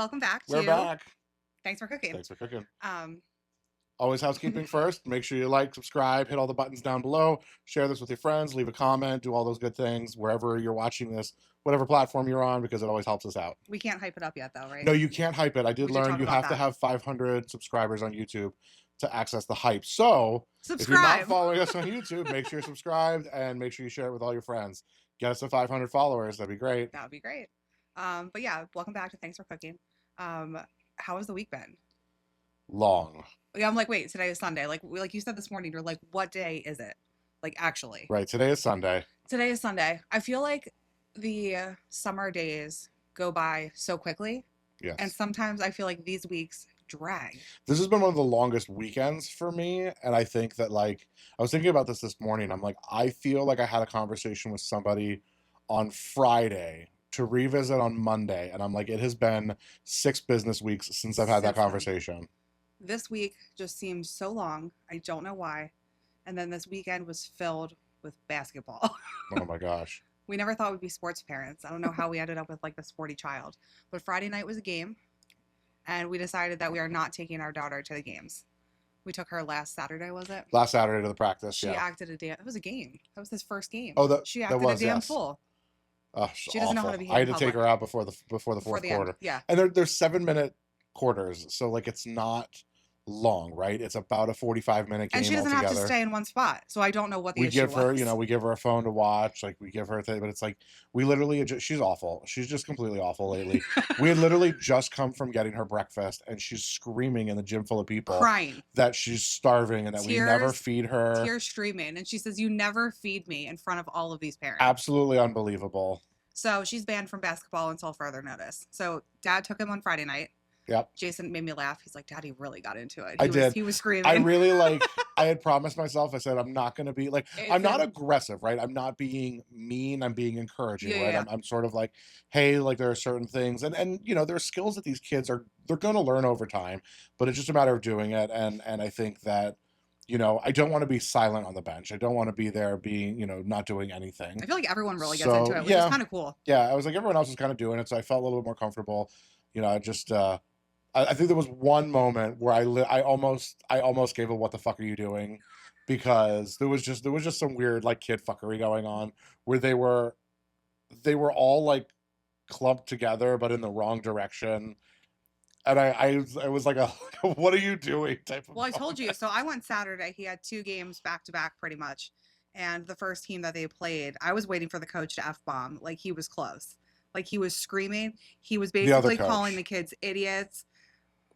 welcome back We're to back. Thanks for Cooking. Thanks for cooking. Um, Always housekeeping first. Make sure you like, subscribe, hit all the buttons down below, share this with your friends, leave a comment, do all those good things wherever you're watching this, whatever platform you're on, because it always helps us out. we can't hype it up yet, though, right? No, you can't hype it. I did We did learn talk you about have to that. have 500 subscribers on YouTube to access the hype. So if you're Subscribe. not following us on YouTube, make sure you're subscribed and make sure you share it with all your friends. Get us to 500 followers. That'd be great. That would be great. But yeah, welcome back to Thanks for Cooking. How has the week been? Long. Yeah, I'm like, wait, today is Sunday. Like you said this morning, you're like, what day is it? Like, actually. Right. Today is Sunday. Today is Sunday. I feel like the summer days go by so quickly. Yes. And sometimes I feel like these weeks drag. This has been one of the longest weekends for me. And I think that, like, I was thinking about this morning. I'm like, I feel like I had a conversation with somebody on Friday to revisit on Monday. And I'm like, it has been 6 business weeks since I've had that conversation. This week just seemed so long. I don't know why. And then this weekend was filled with basketball. Oh my gosh. We never thought we'd be sports parents. I don't know how we ended up with like the sporty child. But Friday night was a game. And we decided that we are not taking our daughter to the games. We took her last Saturday, was it? Last Saturday to the practice, She yeah. acted a damn... It was a game. That was his first game. Oh, she acted a damn fool. She doesn't know how to behave I had in to take public. her out before the fourth quarter. Yeah. And there's 7-minute quarters, so like it's not long, right? It's about a 45-minute game. And she doesn't altogether. have to stay in one spot, so I don't know what the issue was. We give her a phone to watch, like we give her a thing, but it's like we literally she's awful. She's just completely awful lately. We had literally just come from getting her breakfast, and she's screaming in the gym full of people, crying that she's starving and that we never feed her. Tears streaming, and she says, "You never feed me in front of all of these parents." Absolutely unbelievable. So she's banned from basketball until further notice. So Dad took him on Friday night. Yep. Jason made me laugh. He's like, Daddy really got into it. He was screaming. I really I had promised myself, I said, I'm not going to be like, I'm not aggressive, right? I'm not being mean. I'm being encouraging, right? Yeah. I'm sort of like, hey, like there are certain things and, you know, there are skills that these kids they're going to learn over time, but it's just a matter of doing it. And I think that, you know, I don't want to be silent on the bench. I don't want to be there being, you know, not doing anything. I feel like everyone really gets into it, which is kind of cool. Yeah. I was like, everyone else was kind of doing it. So I felt a little bit more comfortable. You know, I think there was one moment where I almost gave a "what the fuck are you doing," because there was just some weird like kid fuckery going on where they were all like clumped together but in the wrong direction, and I was like a "what are you doing" type of. Well, I told you. So I went Saturday. He had 2 games back to back, pretty much, and the first team that they played, I was waiting for the coach to f-bomb. Like he was close. Like he was screaming. He was basically calling the kids idiots.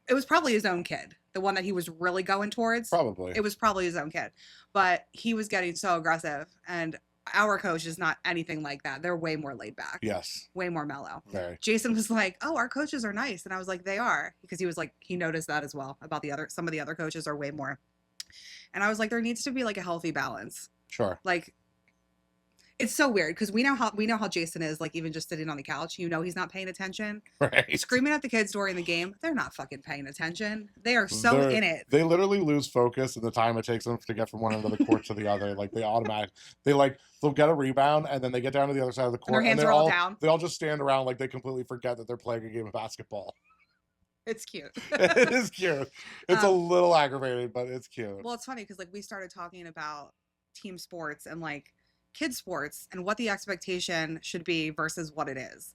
It was probably his own kid, the one that he was really going towards. Probably. It was probably his own kid. But he was getting so aggressive. And our coach is not anything like that. They're way more laid back. Yes. Way more mellow. Very. Jason was like, oh, our coaches are nice. And I was like, they are. Because he was like, he noticed that as well about some of the other coaches are way more. And I was like, there needs to be like a healthy balance. Sure. Like, it's so weird because we know how Jason is, like even just sitting on the couch, you know, he's not paying attention. Right. Screaming at the kids during the game, they're not fucking paying attention. They are so in it. They literally lose focus in the time it takes them to get from one end of the court to the other. Like they'll get a rebound and then they get down to the other side of the court and their hands are all down. They all just stand around like they completely forget that they're playing a game of basketball. It's cute. It is cute. It's a little aggravating, but it's cute. Well, it's funny because like we started talking about team sports and like kids sports and what the expectation should be versus what it is.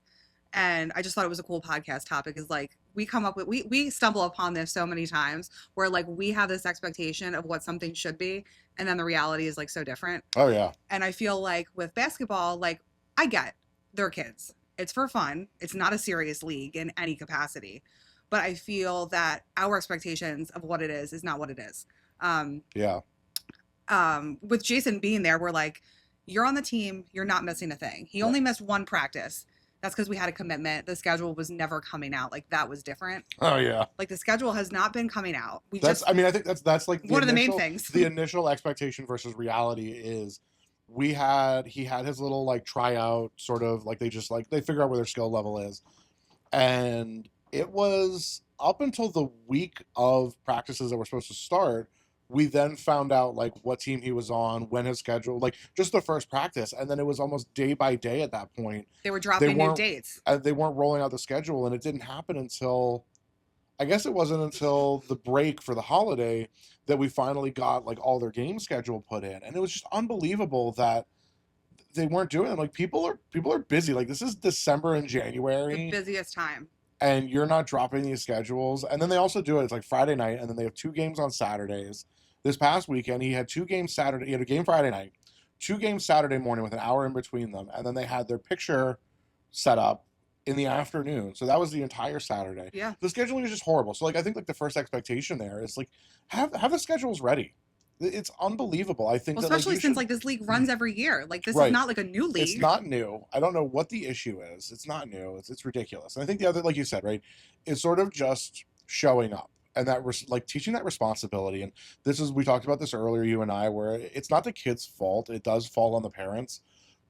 And I just thought it was a cool podcast topic is like we stumble upon this so many times where like we have this expectation of what something should be and then the reality is like so different. Oh yeah. And I feel like with basketball, like I get they're kids. It's for fun. It's not a serious league in any capacity. But I feel that our expectations of what it is not what it is. Yeah. With Jason being there, we're like, you're on the team. You're not missing a thing. He only missed 1 practice. That's because we had a commitment. The schedule was never coming out. Like that was different. Oh yeah. Like the schedule has not been coming out. I think that's like one of the main things. The initial expectation versus reality is he had his little like tryout sort of like they figure out where their skill level is. And it was up until the week of practices that were supposed to start We then found out like what team he was on, when his schedule, like just the first practice, and then it was almost day by day at that point. They were They dropping new weren't dates. they weren't rolling out the schedule, and it didn't happen until, I guess it wasn't until the break for the holiday that we finally got like all their game schedule put in, and it was just unbelievable that they weren't doing it. Like people are busy. Like this is December and The January, busiest time. and you're not dropping these schedules. And then they also do it. It's like Friday night, and then they have 2 games on Saturdays. This past weekend, he had 2 games Saturday. He had a game Friday night, 2 games Saturday morning with an hour in between them, and then they had their picture set up in the afternoon. So that was the entire Saturday. Yeah. The scheduling is just horrible. So like I think like the first expectation there is like have the schedules ready. It's unbelievable. I think Well, that, like, especially you since should, like this league runs every year. Like this Right. is not like a new league. it's not new. I don't know what the issue is. It's not new. It's ridiculous. And I think the other, like you said, right, is sort of just showing up and that like teaching that responsibility. And this is, we talked about this earlier, you and I, where it's not the kid's fault. It does fall on the parents,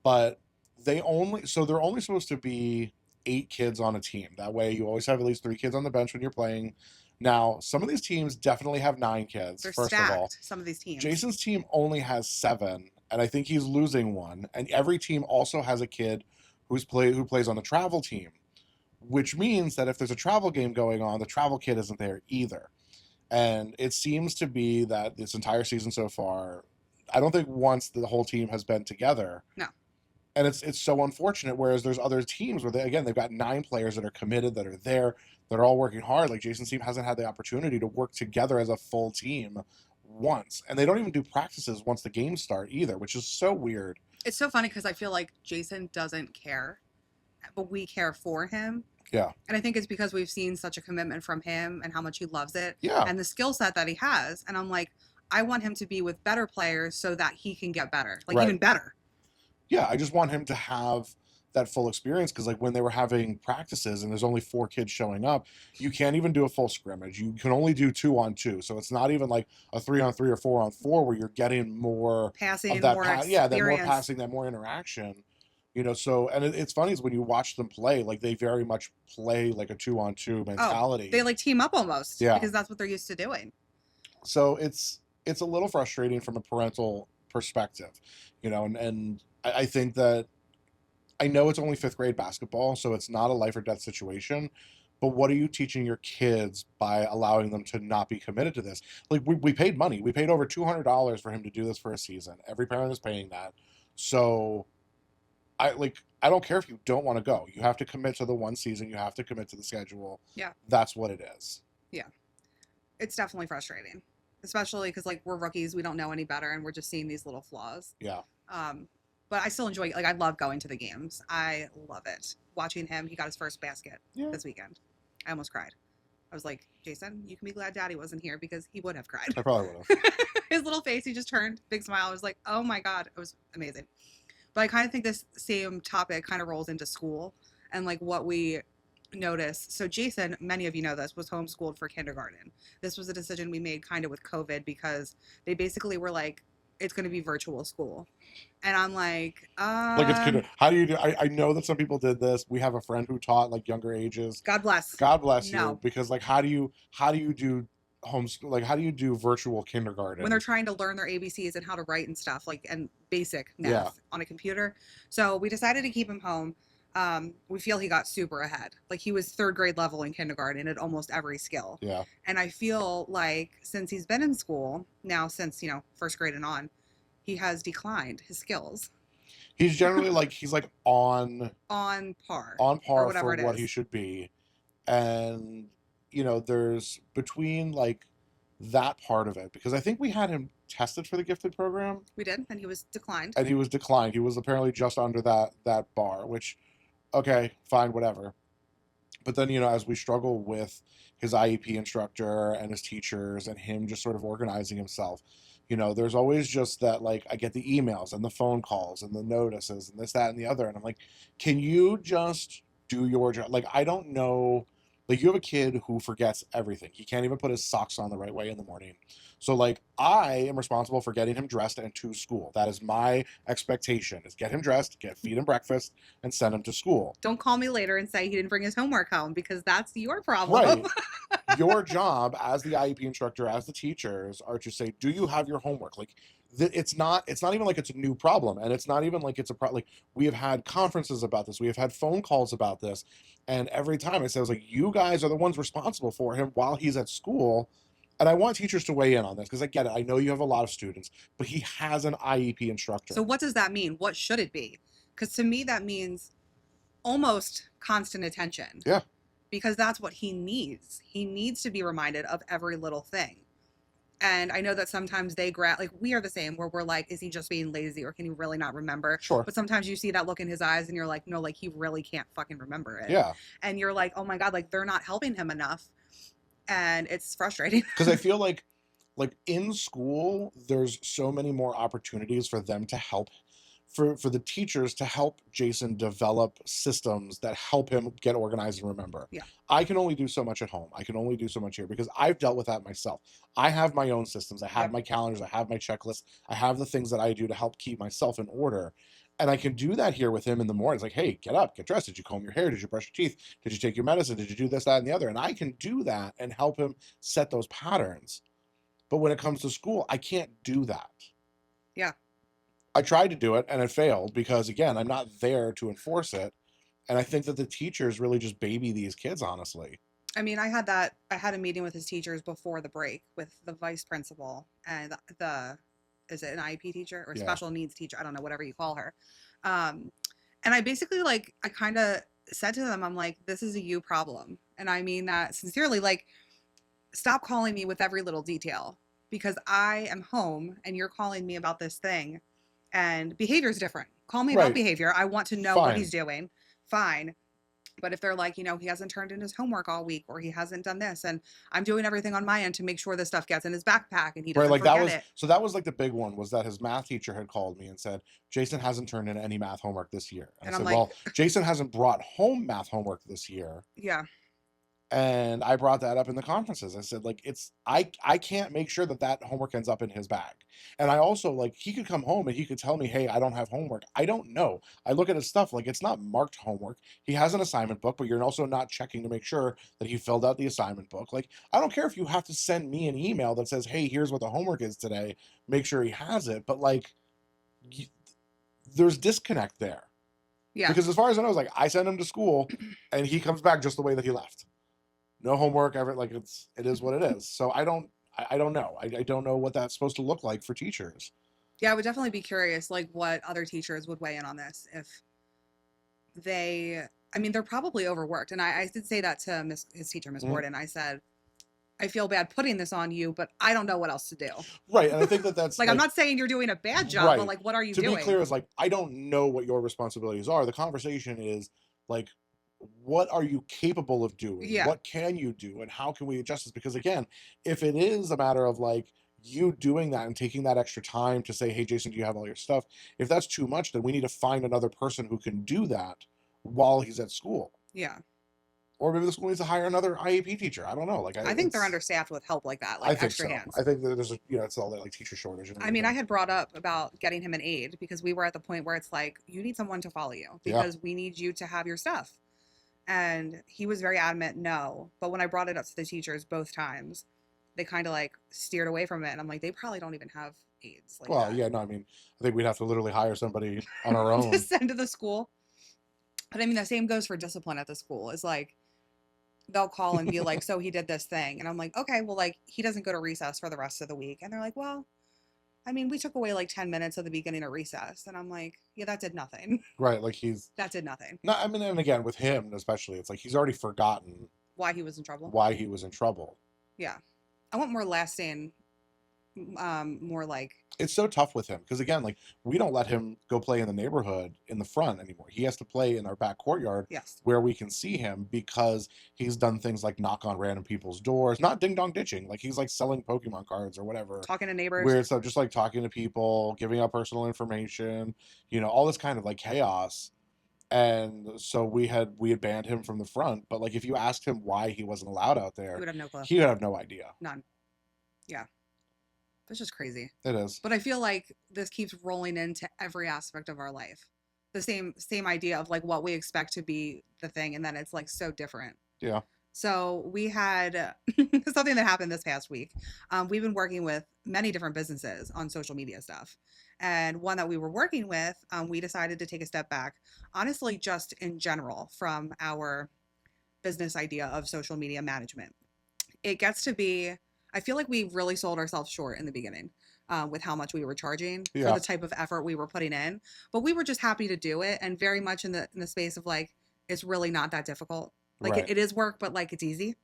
but they're only supposed to be 8 kids on a team. That way you always have at least 3 kids on the bench when you're playing. Now, some of these teams definitely have 9 kids. They're first stacked. of all, Some of these teams. Jason's team only has 7, and I think he's losing one. And every team also has a kid who plays on the travel team, which means that if there's a travel game going on, the travel kid isn't there either. And it seems to be that this entire season so far, I don't think once the whole team has been together. No. And it's so unfortunate. Whereas there's other teams where they've got 9 players that are committed, that are there, that are all working hard. Like Jason's team hasn't had the opportunity to work together as a full team once, and they don't even do practices once the games start either, which is so weird. It's so funny because I feel like Jason doesn't care, but we care for him. Yeah. And I think it's because we've seen such a commitment from him and how much he loves it. Yeah. And the skill set that he has. And I'm like, I want him to be with better players so that he can get better, like Right. even better. Yeah, I just want him to have that full experience, because like when they were having practices and there's only 4 kids showing up, you can't even do a full scrimmage. You can only do 2-on-2, so it's not even like a 3-on-3 or 4-on-4 where you're getting more Passing, of that more that more experience. passing, that more interaction. So, and it's funny is when you watch them play, like they very much play like a 2-on-2 mentality. They like team up almost. Yeah. Because that's what they're used to doing. So it's a little frustrating from a parental perspective, and I think that, I know it's only 5th grade basketball, so it's not a life or death situation, but what are you teaching your kids by allowing them to not be committed to this? Like we paid money. We paid over $200 for him to do this for a season. Every parent is paying that. So I don't care if you don't want to go. You have to commit to the one season. You have to commit to the schedule. Yeah. That's what it is. Yeah. It's definitely frustrating, especially because like we're rookies. We don't know any better. And we're just seeing these little flaws. Yeah. But I still enjoy, like, I love going to the games. I love it. Watching him, he got his first basket this weekend. I almost cried. I was like, Jason, you can be glad Daddy wasn't here because he would have cried. I probably would have. His little face, he just turned, big smile. I was like, oh my God, it was amazing. But I kind of think this same topic kind of rolls into school and like what we notice. So Jason, many of you know this, was homeschooled for kindergarten. This was a decision we made kind of with COVID because they basically were like, it's going to be virtual school. And I'm like, Like it's kinder. How do you do? I know that some people did this. We have a friend who taught like younger ages. God bless. God bless No. you. Because like, how do you do homeschool? Like, how do you do virtual kindergarten? When they're trying to learn their ABCs and how to write and stuff, like, and basic math on a computer. So we decided to keep him home. We feel he got super ahead. Like he was 3rd grade level in kindergarten at almost every skill. Yeah. And I feel like since he's been in school now, since, 1st grade and on, he has declined his skills. He's generally like, he's like on par for what he should be. And, there's between like that part of it, because I think we had him tested for the gifted program. We did. And he was declined. And he was declined. He was apparently just under that bar, which, okay, fine, whatever. But then, as we struggle with his IEP instructor and his teachers and him just sort of organizing himself, there's always just that, like, I get the emails and the phone calls and the notices and this, that, and the other. And I'm like, can you just do your job? Like, I don't know Like, you have a kid who forgets everything. He can't even put his socks on the right way in the morning. So, like, I am responsible for getting him dressed and to school. That is my expectation, is get him dressed, feed him breakfast, and send him to school. Don't call me later and say he didn't bring his homework home, because that's your problem. Right. Your job as the IEP instructor, as the teachers, are to say, do you have your homework? Like, it's not even like it's a new problem, and it's not even like it's a problem. Like, we have had conferences about this, we have had phone calls about this, and every time it says, like, you guys are the ones responsible for him while he's at school. And I want teachers to weigh in on this, because I get it, I know you have a lot of students, but he has an IEP instructor. So what does that mean? What should it be? Because to me, that means almost constant attention. Yeah. Because that's what he needs. He needs to be reminded of every little thing. And I know that sometimes like, we are the same, where we're like, is he just being lazy, or can he really not remember? Sure. But sometimes you see that look in his eyes and you're like, no, like, he really can't fucking remember it. Yeah. And you're like, oh my God, like, they're not helping him enough. And it's frustrating. Because I feel like in school, there's so many more opportunities for them to help, for the teachers to help Jason develop systems that help him get organized and remember. Yeah. I can only do so much at home. I can only do so much here, because I've dealt with that myself. I have my own systems. I have Yep. my calendars. I have my checklists. I have the things that I do to help keep myself in order. And I can do that here with him in the morning. It's like, hey, get up, get dressed. Did you comb your hair? Did you brush your teeth? Did you take your medicine? Did you do this, that, and the other? And I can do that and help him set those patterns. But when it comes to school, I can't do that. Yeah. I tried to do it and it failed, because, again, I'm not there to enforce it. And I think that the teachers really just baby these kids, honestly. I mean, I had a meeting with his teachers before the break, with the vice principal and is it an IEP teacher or Yeah. special needs teacher? I don't know, whatever you call her. And I basically, like, I kind of said to them, I'm like, this is a you problem. And I mean that sincerely. Like, stop calling me with every little detail, because I am home and you're calling me about this thing, and behavior is different. Call me Right. about behavior. I want to know what Fine. he's doing. Fine. But if they're like, you know, he hasn't turned in his homework all week, or he hasn't done this, and I'm doing everything on my end to make sure this stuff gets in his backpack and he doesn't Right, like, forget it. so that was like the big one, was that his math teacher had called me and said, Jason hasn't turned in any math homework this year. And And I I'm said, like, well, Jason hasn't brought home math homework this year. yeah, And I brought that up in the conferences. I said, like, I can't make sure that homework ends up in his bag. And I also, like, he could come home and he could tell me, hey, I don't have homework. I don't know. I look at his stuff, like, it's not marked homework. He has an assignment book, but you're also not checking to make sure that he filled out the assignment book. Like, I don't care if you have to send me an email that says, hey, here's what the homework is today. Make sure he has it. But, like, there's disconnect there. yeah. Because as far as I know, it's like, I send him to school and he comes back just the way that he left. No homework ever. Like, it is what it is. So I don't know. I don't know what that's supposed to look like for teachers. Yeah, I would definitely be curious, like, what other teachers would weigh in on this. If I mean, they're probably overworked. And I did say that to his teacher, Miss Borden. I said, I feel bad putting this on you, but I don't know what else to do. Right. And I think that's like, I'm not saying you're doing a bad job, but, like, what are you doing? To be clear, is like, I don't know what your responsibilities are. The conversation is, like, what are you capable of doing? Yeah. What can you do? And how can we adjust this? Because, again, if it is a matter of, like, you doing that and taking that extra time to say, hey, Jason, do you have all your stuff? If that's too much, then we need to find another person who can do that while he's at school. Yeah. Or maybe the school needs to hire another IEP teacher. I don't know. Like, I think they're understaffed with help like that, like, I think extra so. hands. I think that there's it's all that, like, teacher shortage. And I mean, I had brought up about getting him an aide, because we were at the point where it's like, you need someone to follow you, because we need you to have your stuff. And he was very adamant, no. But when I brought it up to the teachers both times, they kind of, like, steered away from it. And I'm like, they probably don't even have aides. Like, well, that. yeah, no, I mean, I think we'd have to literally hire somebody on our own to send to the school. But I mean, the same goes for discipline at the school. It's like, they'll call and be like, so he did this thing. And I'm like, okay, well, like, he doesn't go to recess for the rest of the week. And they're like, well, I mean, we took away like 10 minutes at the beginning of recess. And I'm like, yeah, that did nothing. Right. Like, that did nothing. No, I mean, and again, with him especially, it's like, he's already forgotten why he was in trouble. Yeah. I want more lasting, more like. It's so tough with him, because, again, like, we don't let him go play in the neighborhood in the front anymore. He has to play in our back courtyard, where we can see him, because he's done things like knock on random people's doors, not ding dong ditching, like, he's like selling Pokemon cards or whatever, talking to neighbors, weird stuff, just like talking to people, giving out personal information, all this kind of, like, chaos. And so we had banned him from the front. But like, if you asked him why he wasn't allowed out You there, would have no clue. he would have no idea. None. Yeah. That's just crazy. It is. But I feel like this keeps rolling into every aspect of our life. The same idea of like what we expect to be the thing, and then it's like so different. Yeah. So we had something that happened this past week. We've been working with many different businesses on social media stuff. And one that we were working with, we decided to take a step back, honestly, just in general from our business idea of social media management. It gets to be, I feel like we really sold ourselves short in the beginning with how much we were charging for Yeah. the type of effort we were putting in. But we were just happy to do it, and very much in the space of like, it's really not that difficult. Like Right. it is work, but like it's easy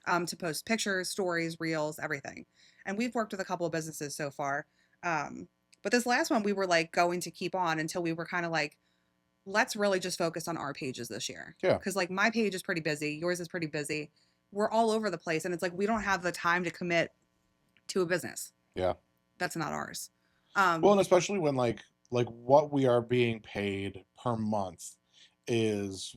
to post pictures, stories, reels, everything. And we've worked with a couple of businesses so far. But this last one, we were like going to keep on until we were kind of like, let's really just focus on our pages this year. Yeah. Because like my page is pretty busy, yours is pretty busy. We're all over the place, and it's like we don't have the time to commit to a business. Yeah. That's not ours. Well, and especially when like what we are being paid per month is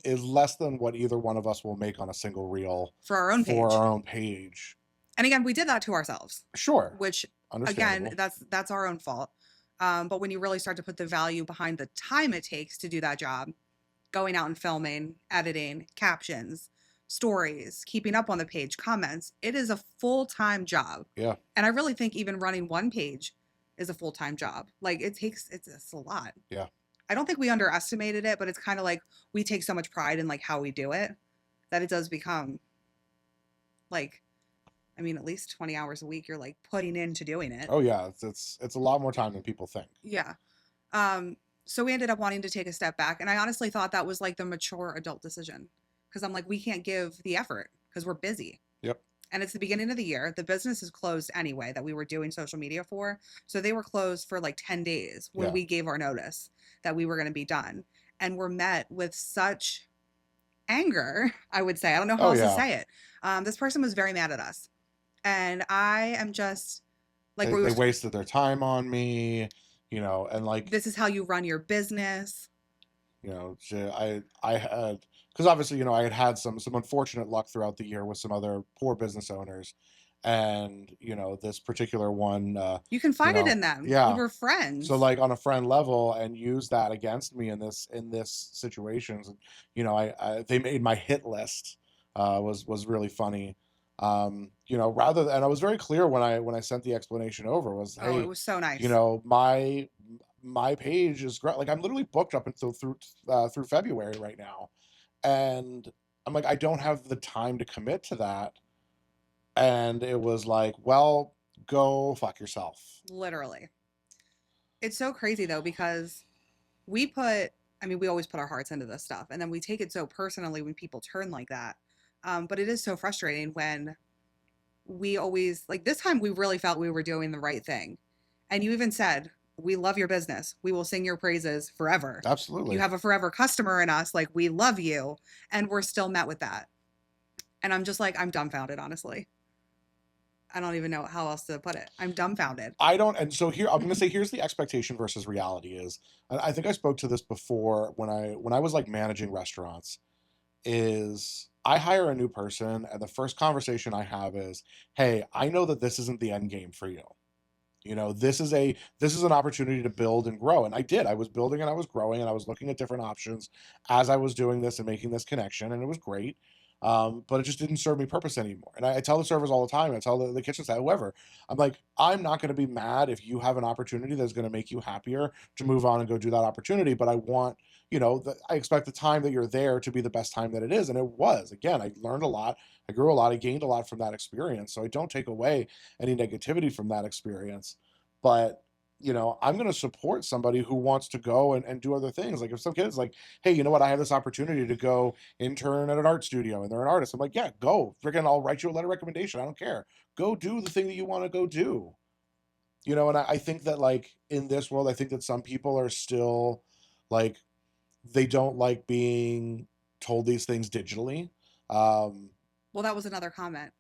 is less than what either one of us will make on a single reel For our own for page. our own page. And again, we did that to ourselves. Sure. Which again, Understandable. that's our own fault. But when you really start to put the value behind the time it takes to do that job, going out and filming, editing, captions, stories, keeping up on the page, comments, it is a full-time job. Yeah. And I really think even running one page is a full-time job. Like it's a lot. Yeah. I don't think we underestimated it, but it's kind of like we take so much pride in like how we do it that it does become like, I mean, at least 20 hours a week you're like putting into doing it. Oh yeah, it's a lot more time than people think. Yeah. So we ended up wanting to take a step back, and I honestly thought that was like the mature adult decision, because I'm like, we can't give the effort because we're busy. Yep. And it's the beginning of the year. The business is closed anyway that we were doing social media for. So they were closed for like 10 days when Yeah. we gave our notice that we were going to be done. And we're met with such anger, I would say. I don't know how Oh else to yeah. say it. This person was very mad at us. And I am just like, They wasted their time on me, and like, this is how you run your business. I had, because obviously, I had some unfortunate luck throughout the year with some other poor business owners, and this particular one, You can find it in them. yeah. We were friends. So like on a friend level, and use that against me in this situations. I they made my hit list. Was really funny. Rather than, and I was very clear when I sent the explanation over, was, Oh, it hey, was so nice. my page is great. Like, I'm literally booked up until through February right now, and I'm like, I don't have the time to commit to that. And it was like, well, go fuck yourself. Literally. It's so crazy though, because we always put our hearts into this stuff, and then we take it so personally when people turn like that. But it is so frustrating when we always, like this time we really felt we were doing the right thing. And you even said, we love your business. We will sing your praises forever. Absolutely. You have a forever customer in us. Like, we love you. And we're still met with that. And I'm just like, I'm dumbfounded, honestly. I don't even know how else to put it. I'm dumbfounded. I don't, and so here I'm going to say, here's the expectation versus reality is, and I think I spoke to this before when I was like managing restaurants, is I hire a new person and the first conversation I have is, hey, I know that this isn't the end game for you. This is an opportunity to build and grow. And I did. I was building and I was growing and I was looking at different options as I was doing this and making this connection, and it was great. But it just didn't serve me purpose anymore. And I tell the servers all the time, I tell the kitchen staff, whoever, I'm like, I'm not going to be mad if you have an opportunity that's going to make you happier to move on and go do that opportunity. But I want, I expect the time that you're there to be the best time that it is. And it was. Again, I learned a lot. I grew a lot. I gained a lot from that experience. So I don't take away any negativity from that experience. But I'm going to support somebody who wants to go and do other things. Like, if some kid's like, hey, you know what? I have this opportunity to go intern at an art studio and they're an artist. I'm like, yeah, go. Freaking, I'll write you a letter of recommendation. I don't care. Go do the thing that you want to go do. And I think that, like, in this world, I think that some people are still like, they don't like being told these things digitally. Well, that was another comment.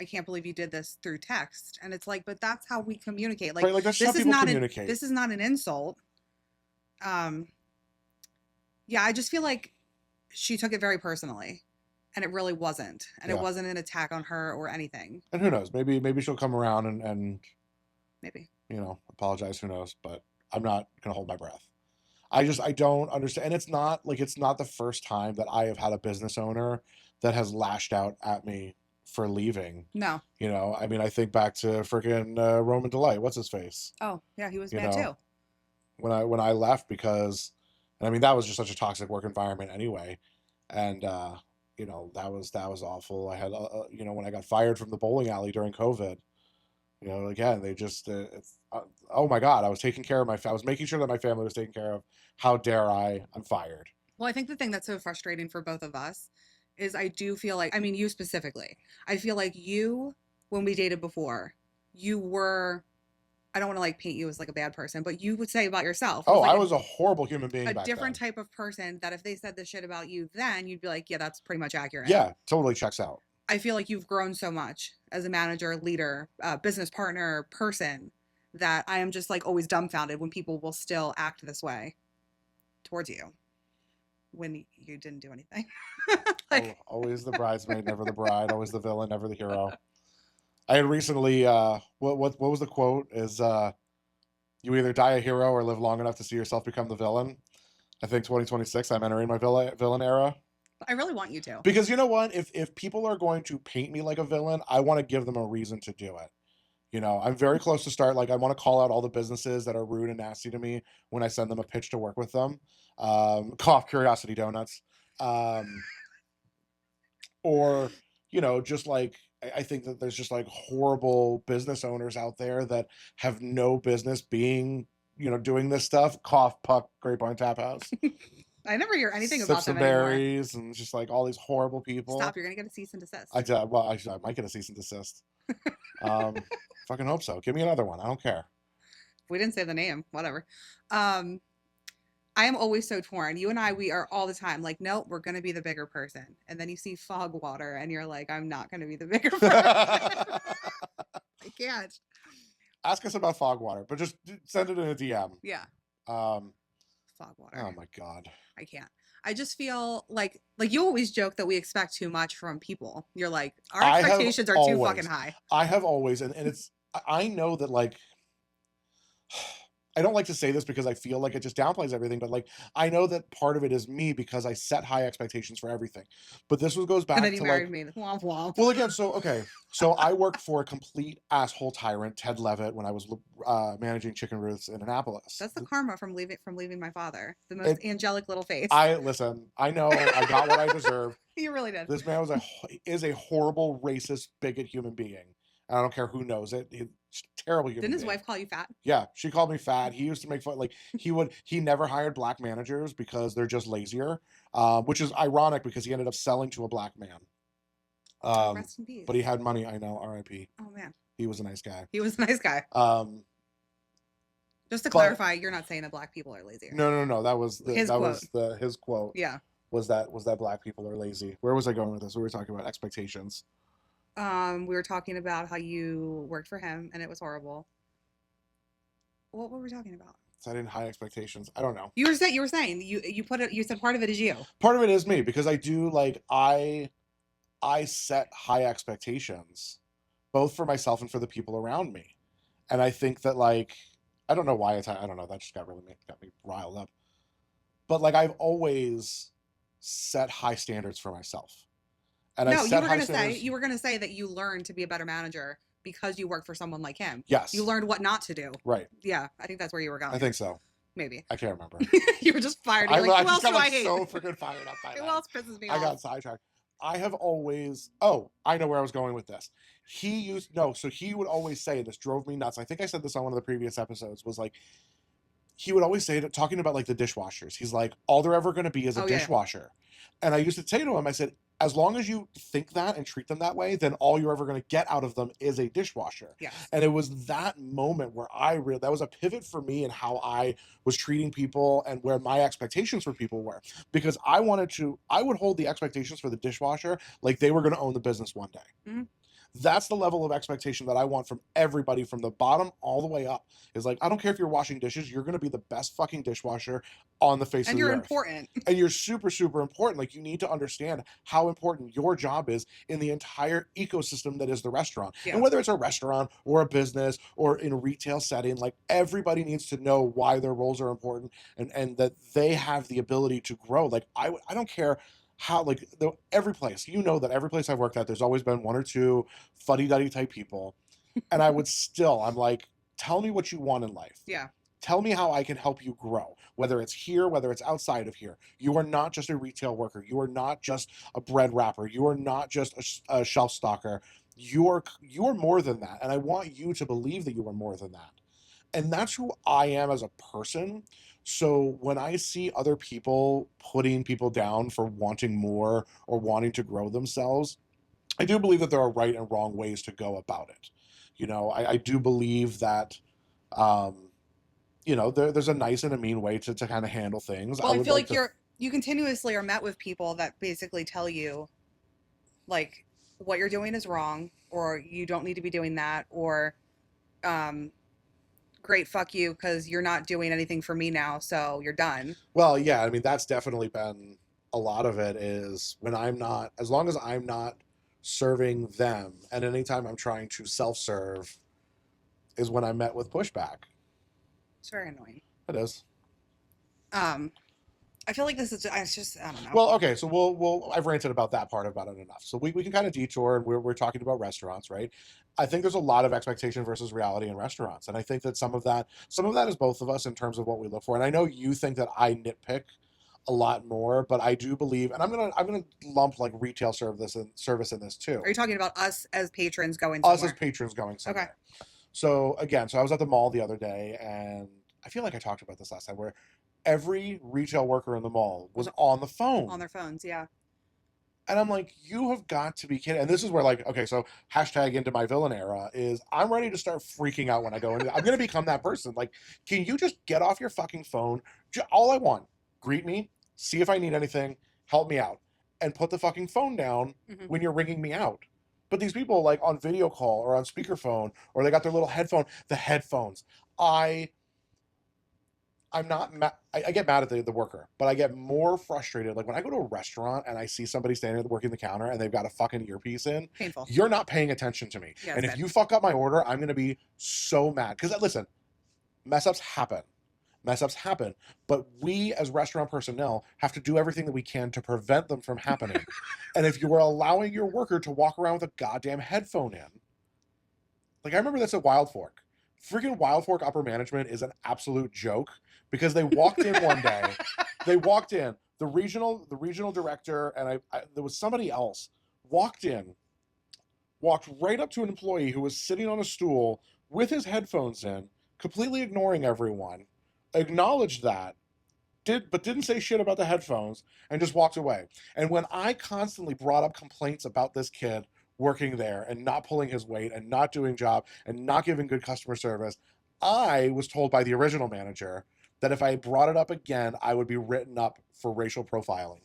I can't believe you did this through text. And it's like, but that's how we communicate. Like, right, like, that's this how is people not communicate. this is not an insult. Yeah, I just feel like she took it very personally, and it really wasn't. And it Yeah. wasn't an attack on her or anything. And who knows? Maybe she'll come around and Maybe. apologize. Who knows? But I'm not gonna hold my breath. I don't understand. And it's not the first time that I have had a business owner that has lashed out at me for leaving. No. I mean, I think back to freaking Roman Delight. What's his face? Oh, yeah, he was You mad know, too. when I left because, and I mean that was just such a toxic work environment anyway, and that was awful. I had when I got fired from the bowling alley during COVID. Again, they just it's oh my god, I was making sure that my family was taken care of. How dare I'm fired. Well, I think the thing that's so frustrating for both of us is I do feel like, I mean, you specifically, I feel like you, when we dated before, you were, I don't want to like paint you as like a bad person, but you would say about yourself, Oh, like I was a horrible human being a back different then. type of person that if they said this shit about you, then you'd be like, yeah, that's pretty much accurate. Yeah, totally checks out. I feel like you've grown so much as a manager, leader, business partner, person that I am just like always dumbfounded when people will still act this way towards you when you didn't do anything. Like, Always the bridesmaid, never the bride. Always the villain, never the hero. I had recently what was the quote? Is you either die a hero or live long enough to see yourself become the villain. I think 2026 I'm entering my villain era. I really want you to. Because you know what? If people are going to paint me like a villain, I want to give them a reason to do it. I'm very close to start. Like, I want to call out all the businesses that are rude and nasty to me when I send them a pitch to work with them. Cough, Curiosity Donuts. Or, just like, I think that there's just like horrible business owners out there that have no business being, doing this stuff. Cough, Puck, Grapevine Tap House. I never hear anything Sips about them and anymore. berries and just like all these horrible people. Stop! You're gonna get a cease and desist. I might get a cease and desist. Fucking hope so. Give me another one. I don't care. We didn't say the name. Whatever. I am always so torn. You and we are all the time like, nope, we're gonna be the bigger person, and then you see fog water, and you're like, I'm not gonna be the bigger person. I can't. Ask us about fog water, but just send it in a DM. Yeah. Fog water. Oh my god. I can't. I just feel like you always joke that we expect too much from people. You're like, our expectations are too fucking high. I have always, and it's, I know that like, I don't like to say this because I feel like it just downplays everything, but like, I know that part of it is me because I set high expectations for everything. But this goes back and then you to married like, me. Womp womp. Well, again, so I worked for a complete asshole tyrant, Ted Levitt, when I was managing Chicken Ruths in Annapolis. That's the karma from leaving my father. The most angelic little face. Listen. I know I got what I deserved. You really did. This man is a horrible, racist, bigot human being. And I don't care who knows it. He's a terrible human Didn't his being. wife call you fat? Yeah, she called me fat. He used to make fun. Like he never hired black managers because they're just lazier, which is ironic because he ended up selling to a black man. Rest in peace. But he had money. I know. R.I.P. Oh man, he was a nice guy. Just to clarify, you're not saying that black people are lazier. No. That was his quote. Yeah. Was that black people are lazy? Where was I going with this? We were talking about expectations. We were talking about how you worked for him and it was horrible. What were we talking about? Setting high expectations. I don't know. You were saying you put it. You said part of it is you. Part of it is me because I do like I set high expectations, both for myself and for the people around me, and I think that like I don't know why I don't know, that just got me riled up, but like I've always set high standards for myself. And no, you were gonna say that you learned to be a better manager because you worked for someone like him. Yes. You learned what not to do. Right. Yeah, I think that's where you were going. I think so. Maybe. I can't remember. You were just fired. You're like, who else do I hate? So freaking fired up by that. Who else pisses me off? I got sidetracked. I have always. Oh, I know where I was going with this. So he would always say, and this drove me nuts. I think I said this on one of the previous episodes. Was like, he would always say that talking about like the dishwashers. He's like, all they're ever going to be is a dishwasher. And I used to say to him, I said, as long as you think that and treat them that way, then all you're ever going to get out of them is a dishwasher. Yes. And it was that moment where that was a pivot for me in how I was treating people and where my expectations for people were. Because I would hold the expectations for the dishwasher like they were going to own the business one day. Mm-hmm. That's the level of expectation that I want from everybody from the bottom all the way up. Is like, I don't care if you're washing dishes, you're going to be the best fucking dishwasher on the face And of the you're earth. important. And you're super, super important. Like, you need to understand how important your job is in the entire ecosystem that is the restaurant. Yeah. And whether it's a restaurant or a business or in a retail setting, like, everybody needs to know why their roles are important, and that they have the ability to grow. Like, I don't care how, like, every place, that every place I've worked at, there's always been one or two fuddy-duddy type people. And I'm like, tell me what you want in life. Yeah. Tell me how I can help you grow, whether it's here, whether it's outside of here. You are not just a retail worker. You are not just a bread wrapper. You are not just a shelf stocker. You are more than that. And I want you to believe that you are more than that. And that's who I am as a person. So when I see other people putting people down for wanting more or wanting to grow themselves, I do believe that there are right and wrong ways to go about it. I do believe that, um, there's a nice and a mean way to kind of handle things. Well, I feel like to, you continuously are met with people that basically tell you, like, what you're doing is wrong, or you don't need to be doing that, or great, fuck you, because you're not doing anything for me now, so you're done. Well, yeah, I mean, that's definitely been a lot of it, is when as long as I'm not serving them, and anytime I'm trying to self-serve, is when I'm met with pushback. It's very annoying. It is. I feel like it's just, I don't know. Well, okay, so I've ranted about that part about it enough. So we can kind of detour, and we're talking about restaurants, right? I think there's a lot of expectation versus reality in restaurants. And I think that some of that is both of us in terms of what we look for. And I know you think that I nitpick a lot more, but I do believe, and I'm gonna lump like retail service in this too. Are you talking about us as patrons going Us somewhere? as patrons going somewhere. Okay. So again, I was at the mall the other day, and I feel like I talked about this last time, where every retail worker in the mall was on the phone. On their phones, yeah. And I'm like, you have got to be kidding. And this is where, like, okay, so hashtag into my villain era is, I'm ready to start freaking out when I go into I'm going to become that person. Like, can you just get off your fucking phone? All I want, greet me, see if I need anything, help me out, and put the fucking phone down when you're ringing me out. But these people, like, on video call or on speakerphone, or they got their little the headphones. I'm not I get mad at the worker, but I get more frustrated. Like, when I go to a restaurant and I see somebody standing there working the counter and they've got a fucking earpiece in. Painful. You're not paying attention to me. Yeah, and if you fuck up my order, I'm going to be so mad. Because, listen, mess ups happen. But we as restaurant personnel have to do everything that we can to prevent them from happening. And if you are allowing your worker to walk around with a goddamn headphone in, like, I remember this at Wild Fork. Freaking Wild Fork upper management is an absolute joke, because they walked in one day. They walked in. The regional director, and there was somebody else, walked right up to an employee who was sitting on a stool with his headphones in, completely ignoring everyone, acknowledged that, but didn't say shit about the headphones, and just walked away. And when I constantly brought up complaints about this kid working there and not pulling his weight and not doing job and not giving good customer service, I was told by the original manager that if I brought it up again, I would be written up for racial profiling.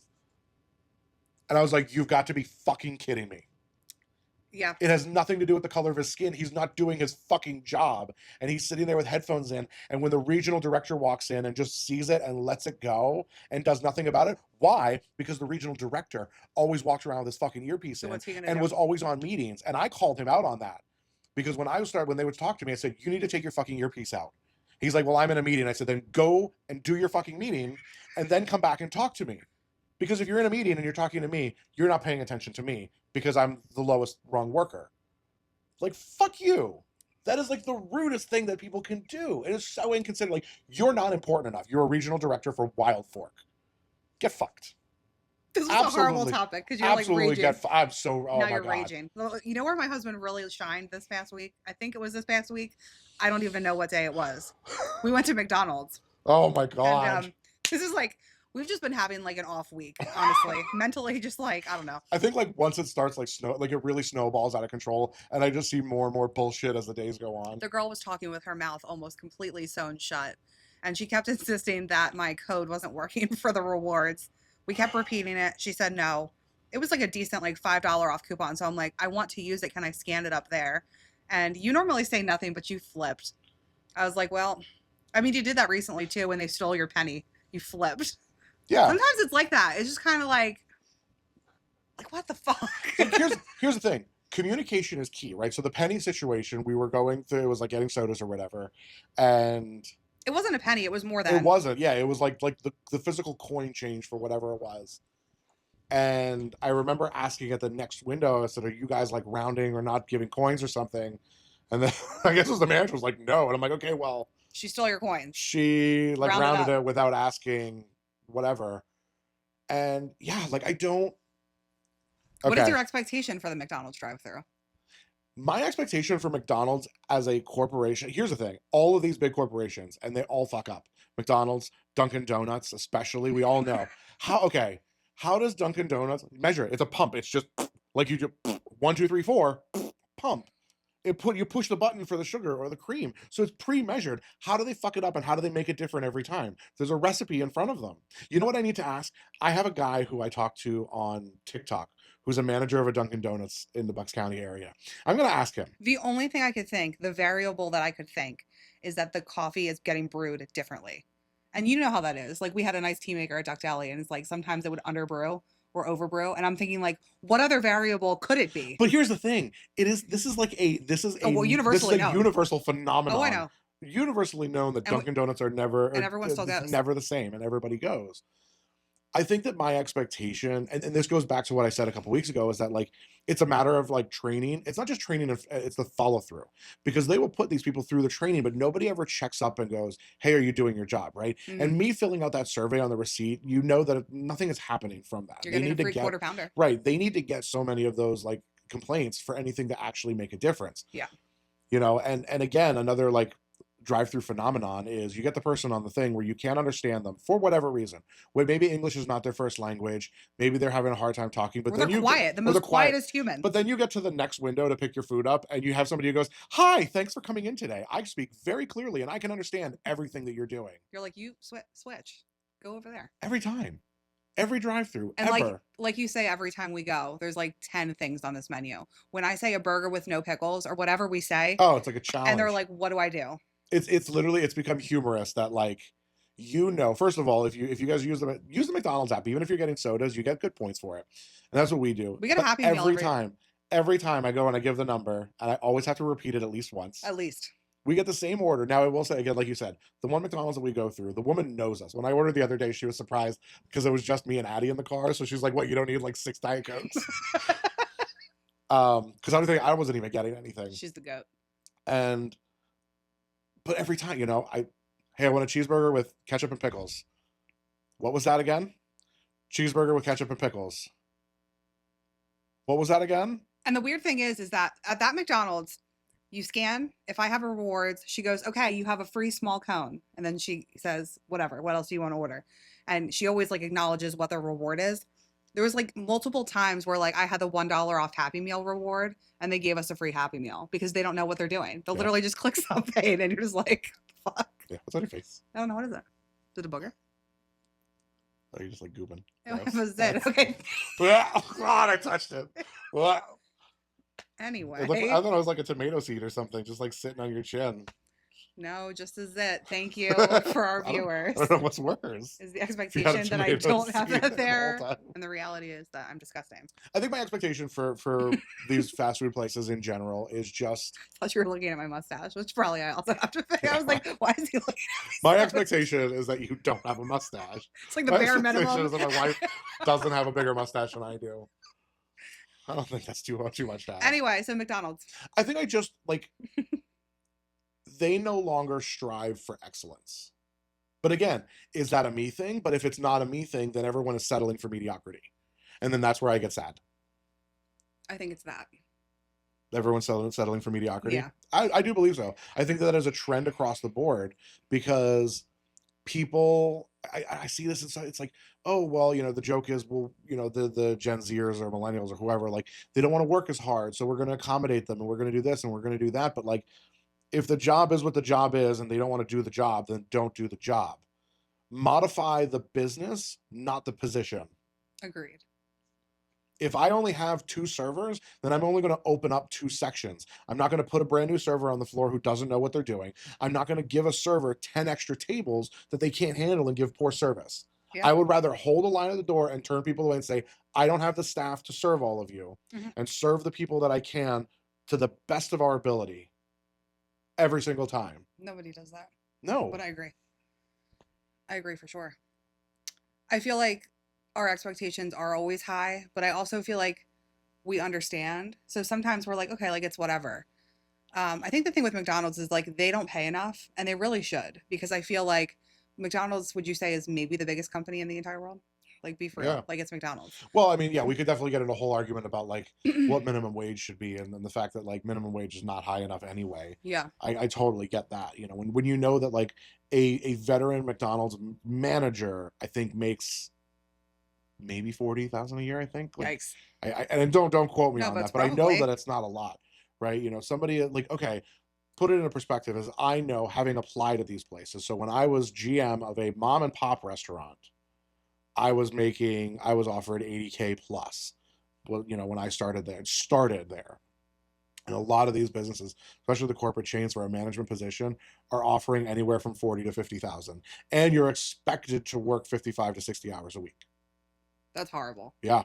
And I was like, you've got to be fucking kidding me. Yeah. It has nothing to do with the color of his skin. He's not doing his fucking job. And he's sitting there with headphones in. And when the regional director walks in and just sees it and lets it go and does nothing about it, why? Because the regional director always walked around with his fucking earpiece in and was always on meetings. And I called him out on that. Because when they would talk to me, I said, you need to take your fucking earpiece out. He's like, well, I'm in a meeting. I said, then go and do your fucking meeting and then come back and talk to me. Because if you're in a meeting and you're talking to me, you're not paying attention to me because I'm the lowest rung worker. Like, fuck you. That is like the rudest thing that people can do. It is so inconsiderate. Like, you're not important enough. You're a regional director for Wild Fork. Get fucked. This is a horrible topic because you're like raging. I'm so. Oh, now my you're God. raging. You know where my husband really shined this past week? I think it was this past week. I don't even know what day it was. We went to McDonald's. Oh my God. And this is like, we've just been having like an off week, honestly. Mentally, just like, I don't know. I think like once it starts like it really snowballs out of control, and I just see more and more bullshit as the days go on. The girl was talking with her mouth almost completely sewn shut, and she kept insisting that my code wasn't working for the rewards. We kept repeating it. She said no. it was like a decent like $5 off coupon. So I'm like, I want to use it. Can I scan it up there? And you normally say nothing, but you flipped. I was like, well, I mean, you did that recently too when they stole your penny. You flipped. Yeah. Sometimes it's like that. It's just kind of like what the fuck? So here's the thing. Communication is key, right? So the penny situation, we were going through, it was like getting sodas or whatever, and It wasn't a penny. It was more than. it wasn't. Yeah, it was like the physical coin change for whatever it was. And I remember asking at the next window, I said, "Are you guys like rounding or not giving coins or something?" And then I guess it was the manager was like, "No," and I'm like, "Okay, well." She stole your coins. She like Rounded rounded it without asking, whatever. And yeah, like I don't. What is Okay. your expectation for the McDonald's drive-thru? My expectation for McDonald's as a corporation, here's the thing, all of these big corporations, and they all fuck up. McDonald's, Dunkin' Donuts, especially, we all know. How does Dunkin' Donuts measure it? It's a pump. It's just like you do 1, 2, 3, 4, pump. You push the button for the sugar or the cream. So it's pre-measured. How do they fuck it up and how do they make it different every time? There's a recipe in front of them. You know what I need to ask? I have a guy who I talk to on TikTok who's a manager of a Dunkin' Donuts in the Bucks County area. I'm going to ask him. The only thing I could think, the variable that I could think, is that the coffee is getting brewed differently. And you know how that is. Like we had a nice tea maker at Duck Deli, and it's like sometimes it would underbrew or overbrew. And I'm thinking like, what other variable could it be? But here's the thing: this is universally known. Universal phenomenon. Oh, I know. Universally known that Dunkin' Donuts are never, and everyone still goes, never the same, and everybody goes. I think that my expectation, and this goes back to what I said a couple weeks ago, is that like it's a matter of like training. It's not just training; it's the follow through, because they will put these people through the training, but nobody ever checks up and goes, "Hey, are you doing your job?" Right? Mhm. And me filling out that survey on the receipt, you know that nothing is happening from that. You're getting a free quarter pounder, right? They need to get so many of those like complaints for anything to actually make a difference. Yeah. You know, and again, another like drive-through phenomenon is you get the person on the thing where you can't understand them for whatever reason. Where maybe English is not their first language, maybe they're having a hard time talking, but then they're quiet, the most quietest human. But then you get to the next window to pick your food up, and you have somebody who goes, "Hi, thanks for coming in today. I speak very clearly, and I can understand everything that you're doing." You're like, you switch, go over there every time, every drive-through, and ever. Like you say, every time we go, there's like 10 things on this menu. When I say a burger with no pickles or whatever we say, oh, it's like a challenge, and they're like, "What do I do?" It's literally, it's become humorous that like, you know, first of all, if you guys use the McDonald's app, even if you're getting sodas, you get good points for it, and that's what we do. We get a Happy Meal every time I go and I give the number, and I always have to repeat it at least once. At least we get the same order. Now I will say again, like you said, the one McDonald's that we go through, the woman knows us. When I ordered the other day, she was surprised because it was just me and Addie in the car, so she's like, "What? You don't need like 6 Diet Cokes?" Because I wasn't even getting anything. She's the goat. But every time, you know, hey, I want a cheeseburger with ketchup and pickles. What was that again? Cheeseburger with ketchup and pickles. What was that again? And the weird thing is that at that McDonald's, you scan. If I have a rewards, she goes, "Okay, you have a free small cone." And then she says, "Whatever, what else do you want to order?" And she always like acknowledges what the reward is. There was like multiple times where like I had the $1 off Happy Meal reward and they gave us a free Happy Meal because they don't know what they're doing. They'll literally just click something and you're just like, fuck. Yeah, what's on your face? I don't know. What is it? Is it a booger? Oh, you're just like gooping. It was it. Okay. Oh, God, I touched it. Anyway. I thought it was like a tomato seed or something, just like sitting on your chin. No, just as it. Thank you for our viewers. I don't know what's worse. Is the expectation that I don't have that there, and the reality is that I'm disgusting. I think my expectation for these fast food places in general is just. I thought you were looking at my mustache, which probably I also have to think. I was like, why is he looking at me? My expectation is that you don't have a mustache. It's like the bare minimum. Is that my wife doesn't have a bigger mustache than I do. I don't think that's too much to ask. Anyway, so McDonald's. I think I just like. They no longer strive for excellence. But again, is that a me thing? But if it's not a me thing, then everyone is settling for mediocrity. And then that's where I get sad. I think it's that. Everyone's settling for mediocrity? Yeah. I do believe so. I think that is a trend across the board because people, I see this, it's like, oh, well, you know, the joke is, well, you know, the Gen Zers or millennials or whoever, like, they don't want to work as hard, so we're going to accommodate them, and we're going to do this, and we're going to do that. But, like, if the job is what the job is and they don't want to do the job, then don't do the job. Modify the business, not the position. Agreed. If I only have 2 servers, then I'm only going to open up 2 sections. I'm not going to put a brand new server on the floor who doesn't know what they're doing. I'm not going to give a server 10 extra tables that they can't handle and give poor service. Yeah. I would rather hold a line at the door and turn people away and say, I don't have the staff to serve all of you, Mhm. and serve the people that I can to the best of our ability every single time. Nobody does that. No. But I agree. I agree for sure. I feel like our expectations are always high, but I also feel like we understand. So sometimes we're like, okay, like it's whatever. I think the thing with McDonald's is like they don't pay enough, and they really should, because I feel like McDonald's, would you say, is maybe the biggest company in the entire world? Like, be for real. Yeah. Like, it's McDonald's. Well, I mean, yeah, we could definitely get into a whole argument about like what minimum wage should be, and the fact that like minimum wage is not high enough anyway. Yeah. I totally get that. You know, when you know that like a veteran McDonald's manager, I think makes maybe 40,000 a year. I think. Like, Yikes. And don't quote me No, on but that, it's but I know probably. that it's not a lot, right? You know, somebody like, okay, put it in a perspective, as I know, having applied at these places. So when I was GM of a mom and pop restaurant, I was offered 80K plus. Well, you know, when I started there. And a lot of these businesses, especially the corporate chains where a management position, are offering anywhere from 40 to 50,000. And you're expected to work 55 to 60 hours a week. That's horrible. Yeah.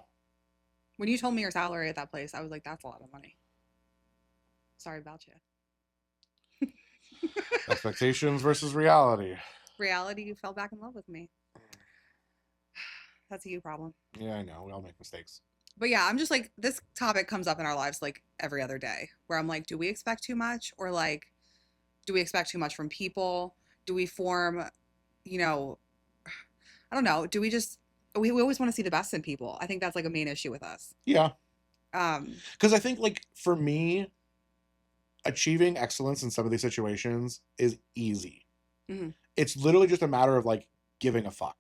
When you told me your salary at that place, I was like, that's a lot of money. Sorry about you. Expectations versus reality. Reality, you fell back in love with me. That's a you problem. Yeah, I know. We all make mistakes. But yeah, I'm just like, this topic comes up in our lives like every other day, where I'm like, do we expect too much? Or like, do we expect too much from people? Do we form, you know, I don't know. Do we just, we always want to see the best in people. I think that's like a main issue with us. Yeah. Um, Because I think, like, for me, achieving excellence in some of these situations is easy. Mhm. It's literally just a matter of like giving a fuck.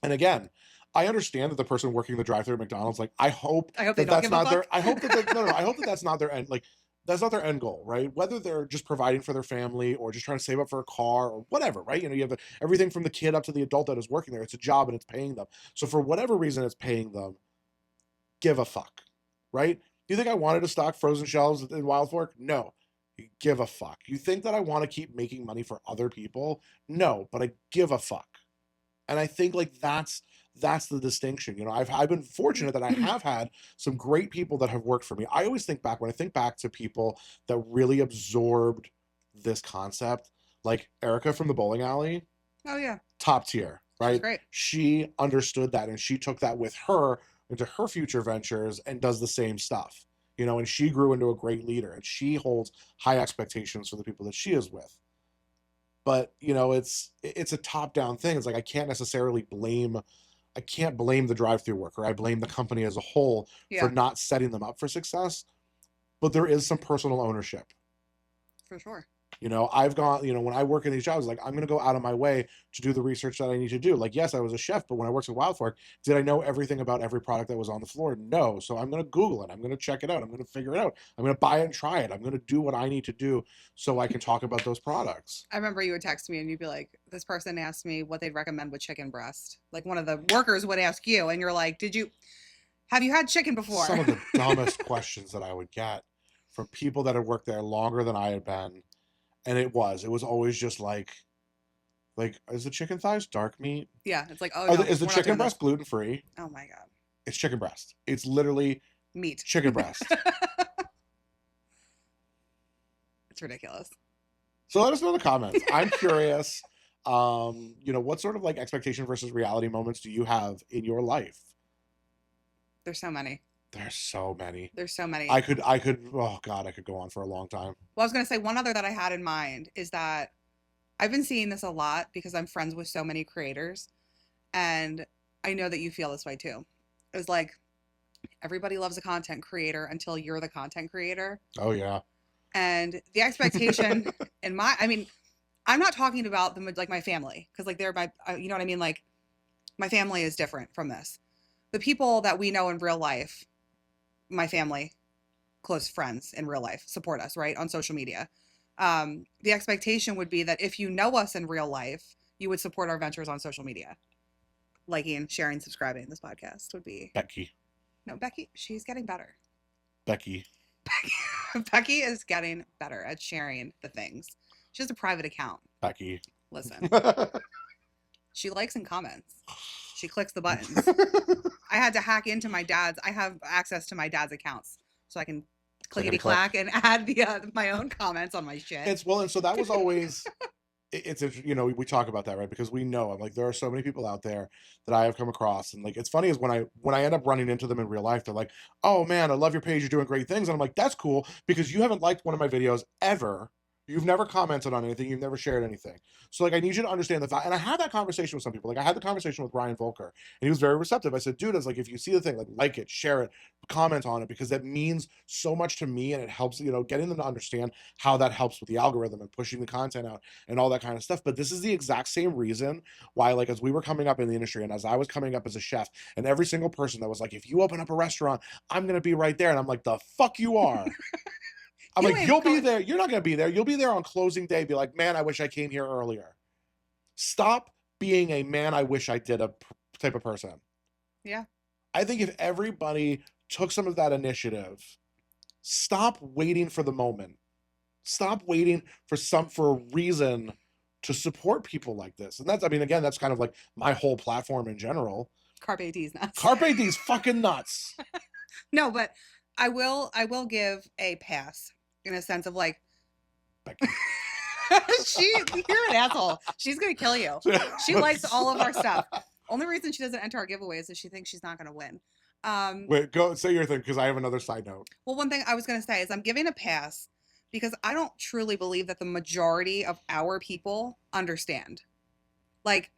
And again, I understand that the person working the drive-thru at McDonald's, like, I hope I hope that they don't that's give a not their. fuck. I hope that no, I hope that that's not their end. Like, that's not their end goal, right? Whether they're just providing for their family or just trying to save up for a car or whatever, right? You know, you have everything from the kid up to the adult that is working there. It's a job and it's paying them. So for whatever reason, it's paying them. Give a fuck, right? Do you think I wanted to stock frozen shelves in Wild Fork? No. Give a fuck. You think that I want to keep making money for other people? No, but I give a fuck. And I think like that's the distinction. You know, I've been fortunate that I have had some great people that have worked for me. I always think back, when I think back to people that really absorbed this concept, like Erica from the bowling alley, Oh yeah, top tier, she's right? great. She understood that and she took that with her into her future ventures and does the same stuff. You know, and she grew into a great leader, and she holds high expectations for the people that she is with. But, you know, it's a top-down thing. It's like I can't blame the drive-through worker. I blame the company as a whole for Yeah, not setting them up for success. But there is some personal ownership. for sure. You know, I've gone, you know, when I work in these jobs, like, I'm going to go out of my way to do the research that I need to do. Like, yes, I was a chef, but when I worked at Wild Fork, did I know everything about every product that was on the floor? No. So I'm going to Google it. I'm going to check it out. I'm going to figure it out. I'm going to buy it and try it. I'm going to do what I need to do so I can talk about those products. I remember you would text me and you'd be like, this person asked me what they'd recommend with chicken breast. Like one of the workers would ask you, and you're like, have you had chicken before? Some of the dumbest questions that I would get from people that had worked there longer than I had been. And it was always just like, is the chicken thighs dark meat? Yeah, it's like, oh no, Is the we're not chicken doing breast this. gluten free? Oh my god, It's chicken breast. It's literally meat. chicken breast. It's ridiculous. So let us know in the comments. I'm curious. You know, what sort of like expectation versus reality moments do you have in your life? There's so many. There's so many. There's so many. I could. Oh God, I could go on for a long time. Well, I was gonna say one other that I had in mind is that I've been seeing this a lot because I'm friends with so many creators, and I know that you feel this way too. It was like everybody loves a content creator until you're the content creator. Oh yeah. And the expectation I mean, I'm not talking about the like my family, because like they're my, you know what I mean? Like my family is different from this. The people that we know in real life, my family, close friends in real life, support us, right? On social media. The expectation would be that if you know us in real life, you would support our ventures on social media. Liking, sharing, subscribing this podcast would be Becky. No, Becky, she's getting better. Becky. Becky is getting better at sharing the things. She has a private account. Becky. Listen, she likes and comments. She clicks the buttons. I had to hack into my dad's. I have access to my dad's accounts, so I can clickety clack and add my own comments on my shit. And so that was always. It's we talk about that, right? Because we know, like, there are so many people out there that I have come across, and like, it's funny is when I end up running into them in real life, they're like, "Oh man, I love your page, you're doing great things," and I'm like, "That's cool because you haven't liked one of my videos ever. You've never commented on anything. You've never shared anything. So like, I need you to understand the fact." And I had that conversation with some people. Like, I had the conversation with Ryan Volker, and he was very receptive. I said, "Dude, it's like, if you see the thing, like it, share it, comment on it, because that means so much to me, and it helps, getting them to understand how that helps with the algorithm and pushing the content out and all that kind of stuff." But this is the exact same reason why, like, as we were coming up in the industry and as I was coming up as a chef, and every single person that was like, "If you open up a restaurant, I'm gonna be right there," and I'm like, "The fuck you are." I'm like, "You'll be there. You're not going to be there. You'll be there on closing day. Be like, man, I wish I came here earlier." Stop being a man, I wish I did a type of person. Yeah. I think if everybody took some of that initiative, stop waiting for the moment. Stop waiting for a reason to support people like this. And that's, I mean, again, that's kind of like my whole platform in general. Carpe D's nuts. Carpe D's fucking nuts. No, but I will give a pass in a sense of like, you're an asshole. She's gonna kill you. She likes all of our stuff. Only reason she doesn't enter our giveaways is she thinks she's not gonna win. Wait, go say your thing, because I have another side note. Well, one thing I was gonna say is I'm giving a pass because I don't truly believe that the majority of our people understand. Like,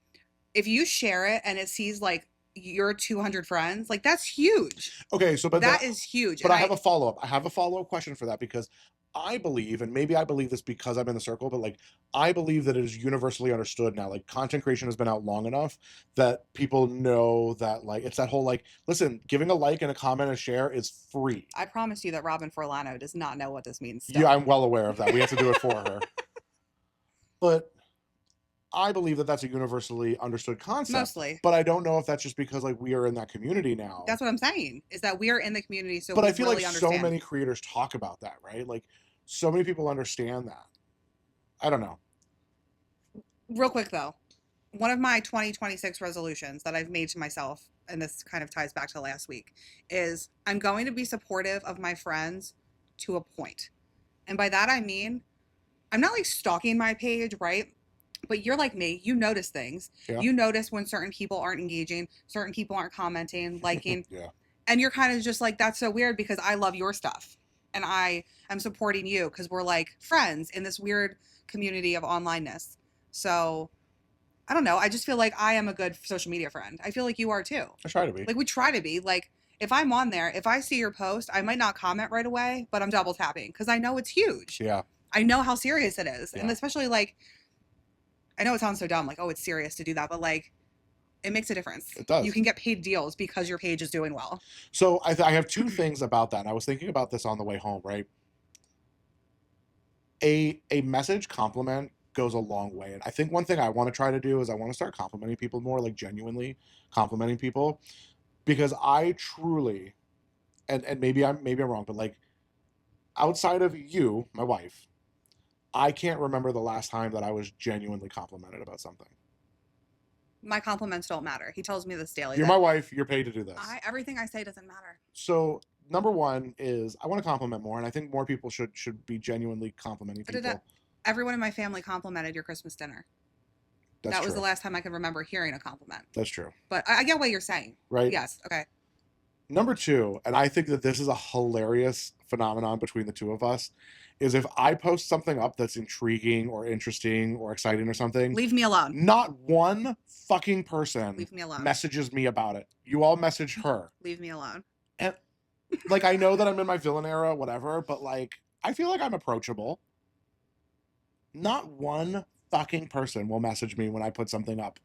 if you share it and it sees like your 200 friends, like, that's huge. Okay, so but that is huge. But I have a follow-up. I have a follow-up question for that, because I believe, and maybe I believe this because I'm in the circle, but like, I believe that it is universally understood now. Like, content creation has been out long enough that people know that, like, it's that whole, like, listen, giving a like and a comment and a share is free. I promise you that Robin Forlano does not know what this means still. Yeah, I'm well aware of that. We have to do it for her. But I believe that that's a universally understood concept. Mostly. But I don't know if that's just because, like, we are in that community now. That's what I'm saying, is that we are in the community, so but we I feel really like understand. so many creators talk about that, right? Like, so many people understand that. I don't know. Real quick, though. One of my 2026 resolutions that I've made to myself, and this kind of ties back to last week, is I'm going to be supportive of my friends to a point. And by that, I mean, I'm not like stalking my page, right? But you're like me. You notice things. Yeah. You notice when certain people aren't engaging, certain people aren't commenting, liking. Yeah. And you're kind of just like, that's so weird because I love your stuff. And I am supporting you because we're like friends in this weird community of onlineness. So I don't know. I just feel like I am a good social media friend. I feel like you are too. I try to be. Like, we try to be. Like, if I'm on there, if I see your post, I might not comment right away, but I'm double tapping because I know it's huge. Yeah. I know how serious it is. Yeah. And especially, like, I know it sounds so dumb, like, oh, it's serious to do that, but like, it makes a difference. It does. You can get paid deals because your page is doing well. So I have two things about that. And I was thinking about this on the way home, right? A message compliment goes a long way. And I think one thing I want to try to do is I want to start complimenting people more, like genuinely complimenting people, because I truly, and maybe I'm wrong, but like, outside of you, my wife, I can't remember the last time that I was genuinely complimented about something. My compliments don't matter. He tells me this daily. You're my wife. You're paid to do this. Everything I say doesn't matter. So number one is I want to compliment more, and I think more people should be genuinely complimenting people. Everyone in my family complimented your Christmas dinner. That was the last time I can remember hearing a compliment. That's true. But I get what you're saying. Right? Yes. Okay. Number two, and I think that this is a hilarious phenomenon between the two of us, is if I post something up that's intriguing or interesting or exciting or something, leave me alone. Not one fucking person leave me alone. Messages me about it. You all message her. Leave me alone. And like, I know that I'm in my villain era, whatever, but like, I feel like I'm approachable. Not one fucking person will message me when I put something up.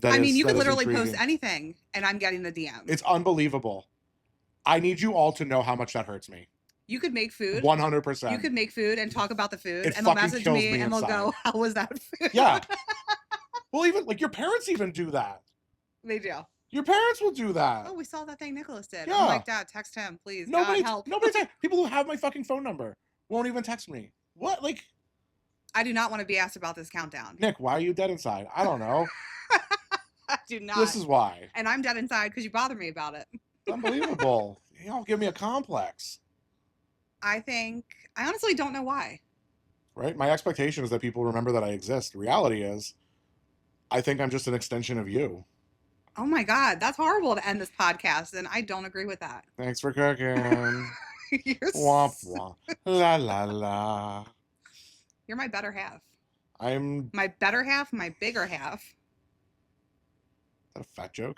I mean, you could literally post anything and I'm getting the DM. It's unbelievable. I need you all to know how much that hurts me. You could make food. 100%. You could make food and talk about the food, and they'll message me and they'll go, "How was that food?" Yeah. Well, even like your parents even do that. They do. Your parents will do that. Oh, we saw that thing Nicholas did. Yeah. I'm like, Dad, text him, please. God help. People who have my fucking phone number won't even text me. What? Like, I do not want to be asked about this countdown. Nick, why are you dead inside? I don't know. I do not. This is why. And I'm dead inside because you bother me about it. It's unbelievable. You don't give me a complex. I honestly don't know why. Right? My expectation is that people remember that I exist. The reality is, I think I'm just an extension of you. Oh my God, that's horrible to end this podcast, and I don't agree with that. Thanks for cooking. Womp womp. La la la. You're my better half. I'm My better half, my bigger half. Is that a fat joke?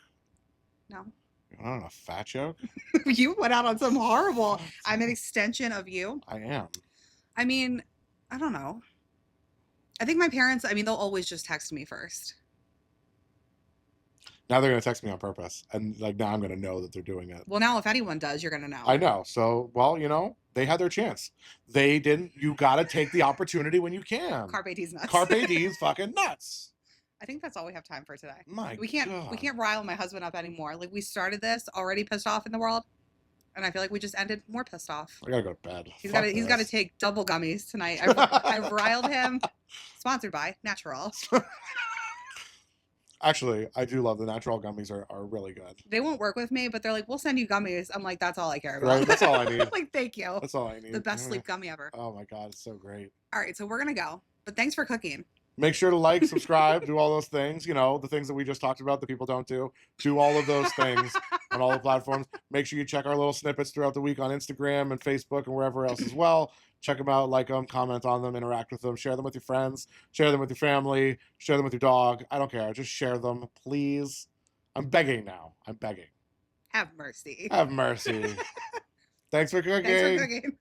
No. You went on a fat joke? You went out on some horrible. I'm an extension of you. I am. I mean, I don't know. I think my parents, they'll always just text me first. Now they're going to text me on purpose. And like now I'm going to know that they're doing it. Well, now if anyone does, you're going to know. I know. So, well, they had their chance. They didn't. You got to take the opportunity when you can. Carpe D's nuts. Carpe D's fucking nuts. I think that's all we have time for today. We can't rile my husband up anymore. Like, we started this already pissed off in the world, and I feel like we just ended more pissed off. I gotta go to bed. He's got to take double gummies tonight. I've riled him. Sponsored by Natural. Actually, I do love the natural gummies are really good. They won't work with me, but they're like, we'll send you gummies. I'm like, that's all I care about. Right, that's all I need. Like, thank you. That's all I need. The best sleep gummy ever. Oh my God, it's so great. All right, so we're gonna go. But thanks for cooking. Make sure to like, subscribe, do all those things. The things that we just talked about that people don't do. Do all of those things on all the platforms. Make sure you check our little snippets throughout the week on Instagram and Facebook and wherever else as well. Check them out, like them, comment on them, interact with them, share them with your friends, share them with your family, share them with your dog. I don't care. Just share them, please. I'm begging now. I'm begging. Have mercy. Have mercy. Thanks for cooking. Thanks for cooking.